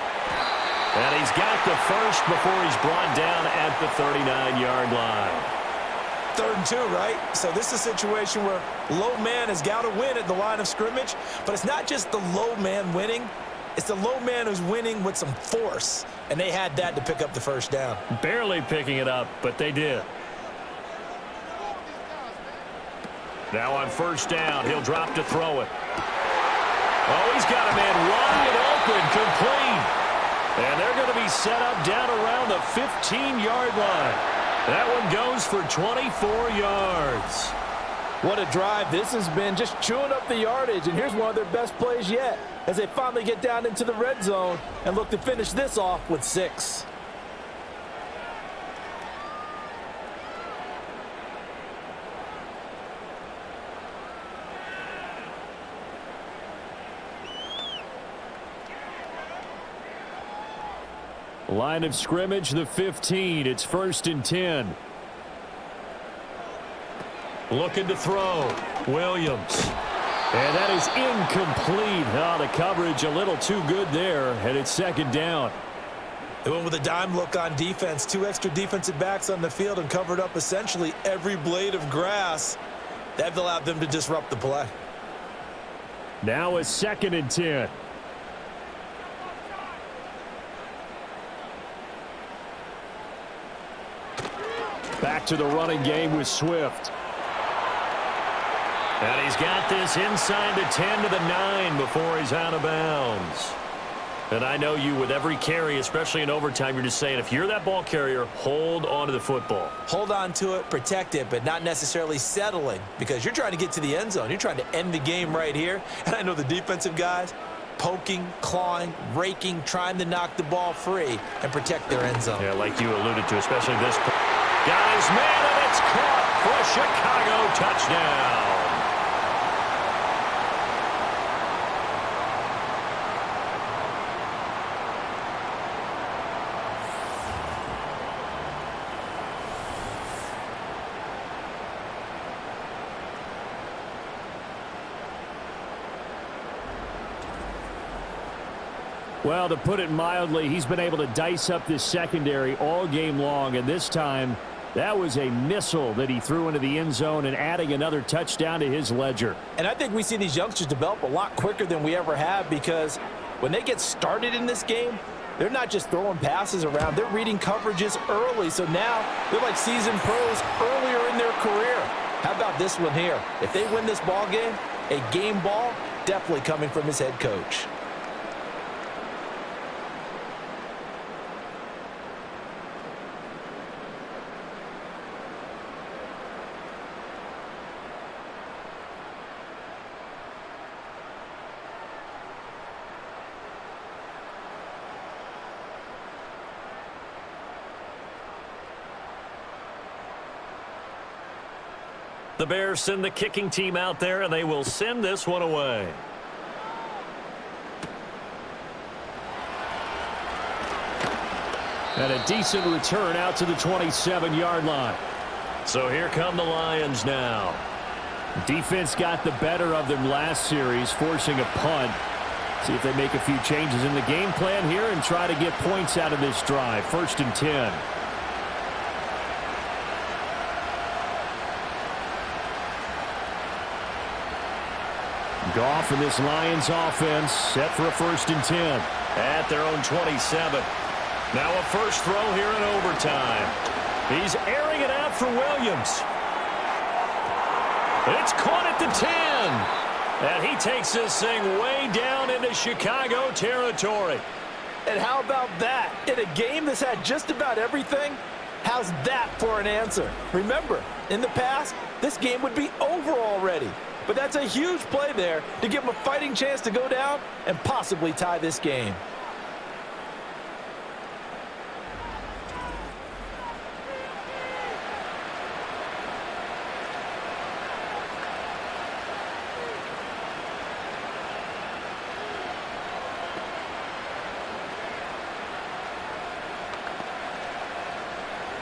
And he's got the first before he's brought down at the 39-yard line. 3rd and 2, right? So this is a situation where low man has got to win at the line of scrimmage. But it's not just the low man winning. It's the low man who's winning with some force. And they had that to pick up the 1st down. Barely picking it up, but they did. Now on 1st down, he'll drop to throw it. Oh, he's got a man wide open, complete. And they're going to be set up down around the 15-yard line. That one goes for 24 yards. What a drive this has been, just chewing up the yardage. And here's one of their best plays yet as they finally get down into the red zone and look to finish this off with 6. Line of scrimmage, the 15. It's 1st and 10. Looking to throw. Williams. And that is incomplete. Oh, the coverage a little too good there, and it's 2nd down. They went with a dime look on defense. 2 extra defensive backs on the field and covered up essentially every blade of grass. That allowed them to disrupt the play. Now a 2nd and 10. Back to the running game with Swift. And he's got this inside the 10 to the 9 before he's out of bounds. And I know you, with every carry, especially in overtime, you're just saying, if you're that ball carrier, hold on to the football. Hold on to it, protect it, but not necessarily settling, because you're trying to get to the end zone. You're trying to end the game right here. And I know the defensive guys, poking, clawing, raking, trying to knock the ball free and protect their end zone. Yeah, like you alluded to, especially this. Got his man, and it's caught for a Chicago touchdown. Well, to put it mildly, he's been able to dice up this secondary all game long, and this time that was a missile that he threw into the end zone and adding another touchdown to his ledger. And I think we see these youngsters develop a lot quicker than we ever have, because when they get started in this game, they're not just throwing passes around. They're reading coverages early, so now they're like seasoned pros earlier in their career. How about this one here? If they win this ball game, a game ball definitely coming from his head coach. The Bears send the kicking team out there, and they will send this one away. And a decent return out to the 27-yard line. So here come the Lions now. Defense got the better of them last series, forcing a punt. See if they make a few changes in the game plan here and try to get points out of this drive. 1st and 10. Goff and this Lions offense set for a 1st and 10 at their own 27. Now a first throw here in overtime. He's airing it out for Williams. It's caught at the 10. And he takes this thing way down into Chicago territory. And how about that? In a game that's had just about everything, how's that for an answer? Remember, in the past, this game would be over already. But that's a huge play there to give him a fighting chance to go down and possibly tie this game.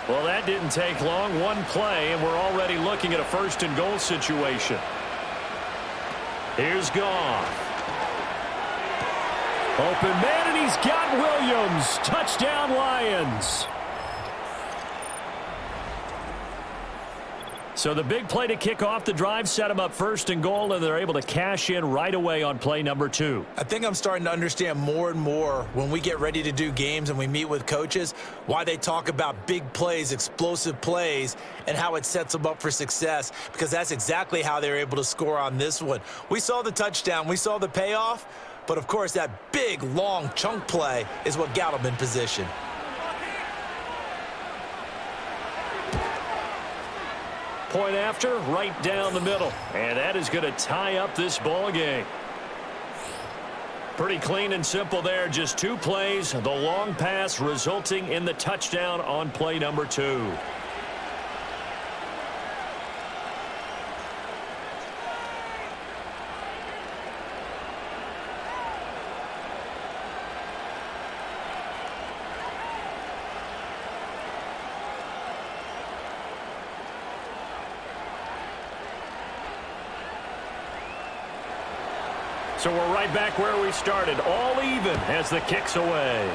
Well, that didn't take long. One play, and we're already looking at a 1st and goal situation. Here's Goff. Open man, and he's got Williams. Touchdown, Lions. So the big play to kick off the drive set them up 1st and goal, and they're able to cash in right away on play number 2. I think I'm starting to understand more and more when we get ready to do games and we meet with coaches why they talk about big plays, explosive plays, and how it sets them up for success, because that's exactly how they're able to score on this one. We saw the touchdown. We saw the payoff. But, of course, that big, long chunk play is what got them in position. Point after, right down the middle. And that is going to tie up this ball game. Pretty clean and simple there. Just 2 plays. The long pass resulting in the touchdown on play number 2. So we're right back where we started, all even as the kick's away.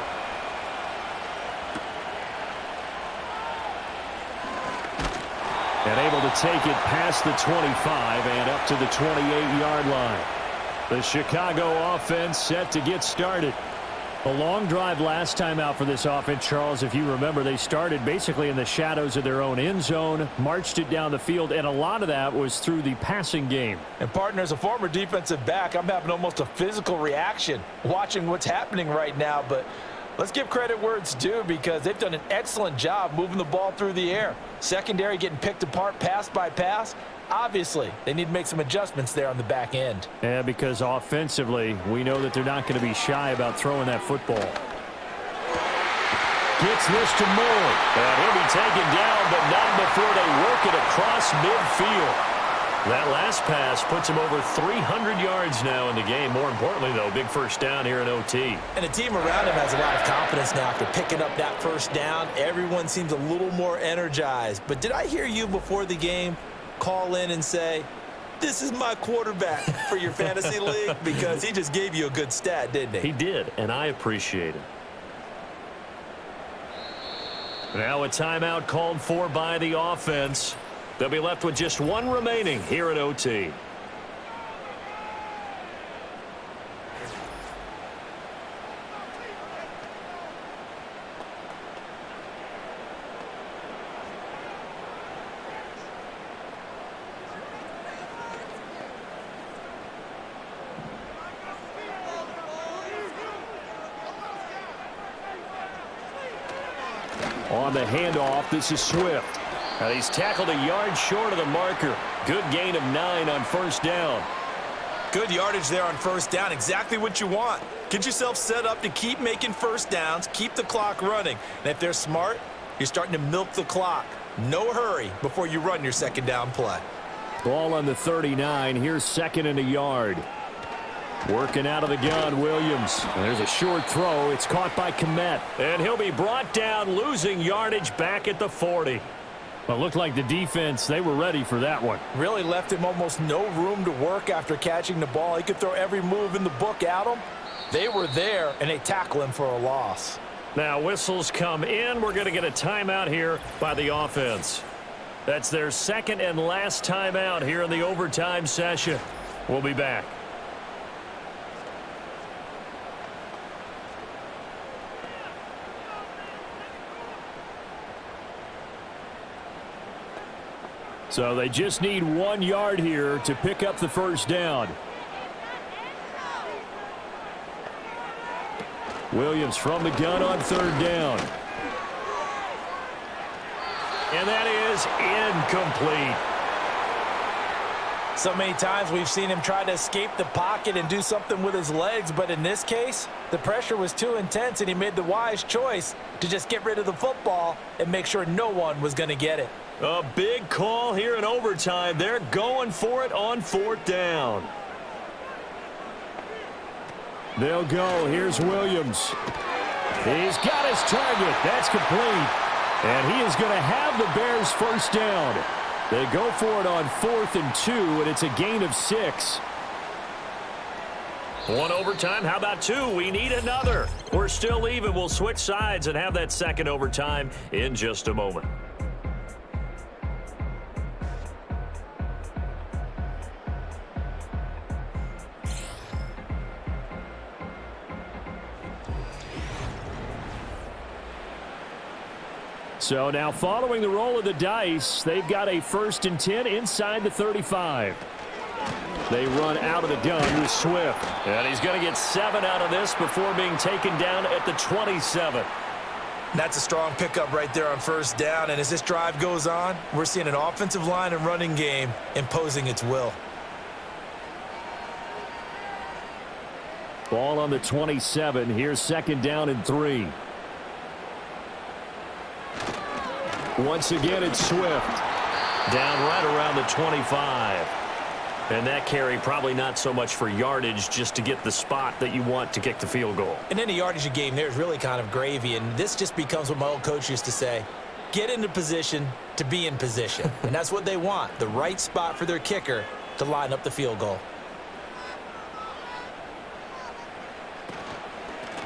And able to take it past the 25 and up to the 28-yard line. The Chicago offense set to get started. A long drive last time out for this offense, Charles. If you remember, they started basically in the shadows of their own end zone, marched it down the field, and a lot of that was through the passing game. And, partner, as a former defensive back, I'm having almost a physical reaction watching what's happening right now. But let's give credit where it's due because they've done an excellent job moving the ball through the air. Secondary getting picked apart pass by pass. Obviously, they need to make some adjustments there on the back end. Yeah, because offensively, we know that they're not going to be shy about throwing that football. Gets this to Moore. And he'll be taken down, but not before they work it across midfield. That last pass puts him over 300 yards now in the game. More importantly, though, big first down here in OT. And the team around him has a lot of confidence now after picking up that first down. Everyone seems a little more energized. But did I hear you before the game call in and say, this is my quarterback for your fantasy league? Because he just gave you a good stat, didn't he? He did, and I appreciate it. Now a timeout called for by the offense. They'll be left with just one remaining here at OT. On the handoff, this is Swift. And he's tackled a yard short of the marker. Good gain of 9 on first down. Good yardage there on first down. Exactly what you want. Get yourself set up to keep making first downs, keep the clock running. And if they're smart, you're starting to milk the clock. No hurry before you run your second down play. Ball on the 39. Here's second and a yard. Working out of the gun, Williams. And there's a short throw. It's caught by Komet. And he'll be brought down, losing yardage back at the 40. Well, it looked like the defense, they were ready for that one. Really left him almost no room to work after catching the ball. He could throw every move in the book at him. They were there, and they tackle him for a loss. Now whistles come in. We're going to get a timeout here by the offense. That's their second and last timeout here in the overtime session. We'll be back. So they just need 1 yard here to pick up the first down. Williams from the gun on third down. And that is incomplete. So many times we've seen him try to escape the pocket and do something with his legs, but in this case, the pressure was too intense and he made the wise choice to just get rid of the football and make sure no one was going to get it. A big call here in overtime. They're going for it on fourth down. They'll go. Here's Williams. He's got his target. That's complete. And he is going to have the Bears first down. They go for it on 4th and 2, and it's a gain of 6. One overtime. How about 2? We need another. We're still even. We'll switch sides and have that second overtime in just a moment. So now following the roll of the dice, they've got a 1st and 10 inside the 35. They run out of the gun with Swift. And he's going to get 7 out of this before being taken down at the 27. That's a strong pickup right there on first down. And as this drive goes on, we're seeing an offensive line and running game imposing its will. Ball on the 27. Here's second down and 3. Once again, it's Swift. Down right around the 25. And that carry probably not so much for yardage, just to get the spot that you want to kick the field goal. And any yardage you game there is really kind of gravy. And this just becomes what my old coach used to say. Get into position to be in position. And that's what they want, the right spot for their kicker to line up the field goal.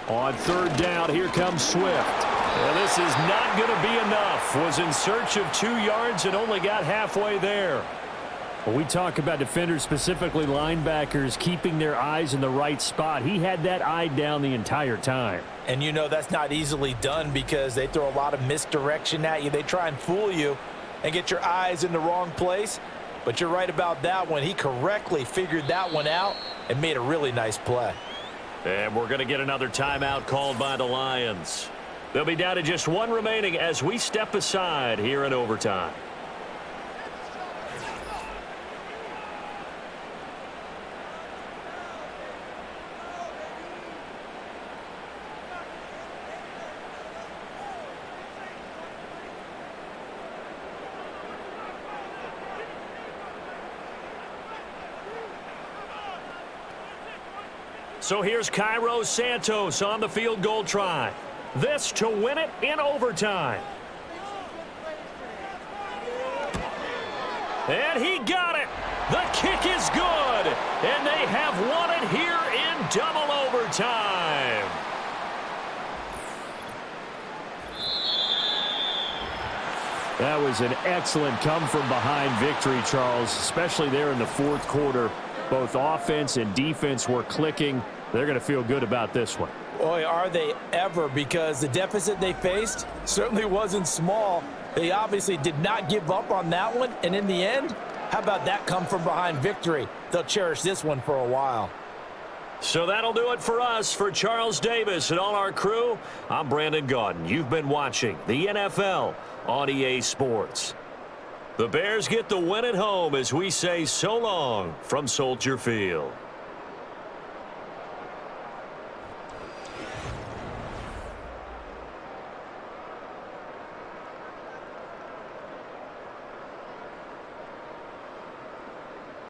On third down, here comes Swift. Well, this is not going to be enough. Was in search of 2 yards and only got halfway there. When we talk about defenders, specifically linebackers, keeping their eyes in the right spot, he had that eye down the entire time. And you know that's not easily done because they throw a lot of misdirection at you. They try and fool you and get your eyes in the wrong place. But you're right about that one. He correctly figured that one out and made a really nice play. And we're going to get another timeout called by the Lions. They'll be down to just one remaining as we step aside here in overtime. So here's Cairo Santos on the field goal try. This to win it in overtime. And he got it. The kick is good. And they have won it here in double overtime. That was an excellent come-from-behind victory, Charles, especially there in the fourth quarter. Both offense and defense were clicking. They're going to feel good about this one. Boy, are they ever, because the deficit they faced certainly wasn't small. They obviously did not give up on that one, and in the end, how about that come-from-behind victory? They'll cherish this one for a while. So that'll do it for us. For Charles Davis and all our crew, I'm Brandon Gaudin. You've been watching the NFL on EA Sports. The Bears get the win at home as we say so long from Soldier Field.